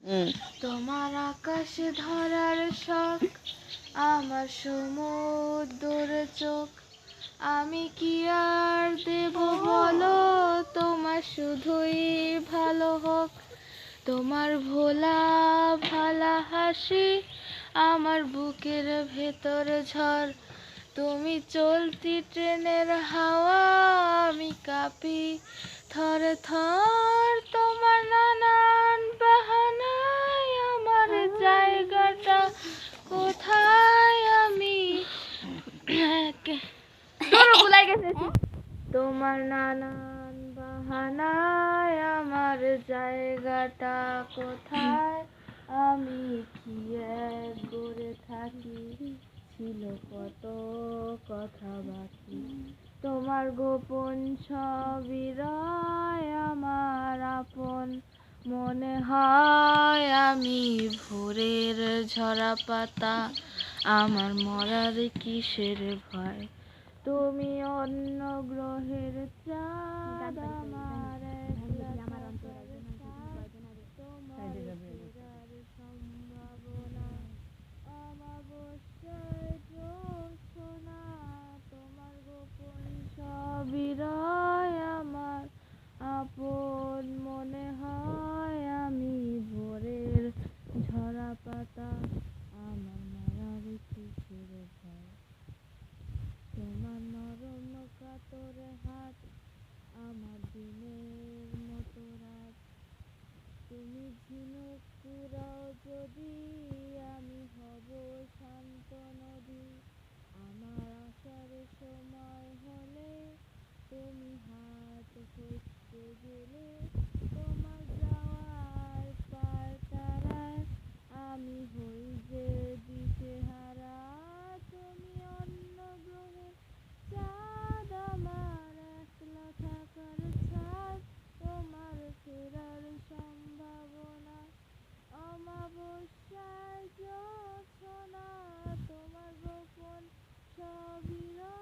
তোমার আকাশ ধরার শখ, আমার সমুদ্র চোখ, আমি কি আর দেব বলো, তোমার শুধুই ভালো হোক। তোমার ভোলা ভালা হাসি আমার বুকের ভেতর ঝড়, তুমি চলতি ট্রেনের হাওয়া, আমি কাঁপি থর থর। তোমার নানান বাহানায় আমার জায়গাটা কোথায়, আমি ভুলাই গেছে। তোমার নানান বাহানায় আমার জায়গাটা কোথায়, আমি কি এক গড়ে থাকি, ছিল কত কথা বাকি। তোমার গোপন ছবিরায় আমার আপন মনে হয়, আমি ভোরের ঝরা পাতা, আমার মরার কিসের ভয়। তুমি অন্য গ্রহের চাঁদ, আমার একলা থাকার সাথ। তোমার ফেরার সম্ভাবনা অমাবস্যায় জ্যোৎস্না। তোমার গোপন ছবিরায় আমার আপন মনে হয়, আমি ভোরের ঝরা পাতা, আমার মরার কিসের ভয়। তোমার নরম কাতর হাত আমার দিনের মতো রাত, তুমি ঝিনুক কুড়াও যদি, আমি হব শান্ত নদী। আমার আসার সময় হলে তুমি হাত ফসকে গেলে, তোমার যাওয়ার পার তারায় আমি হই যে দিশেহারা। তুমি অন্য গ্রহে চাঁদ, আমার একলা থাকার ছাদ। তোমার ফেরার সম্ভাবনা অমাবস্যায় জ্যোৎস্না। তোমার গোপন ছবিরা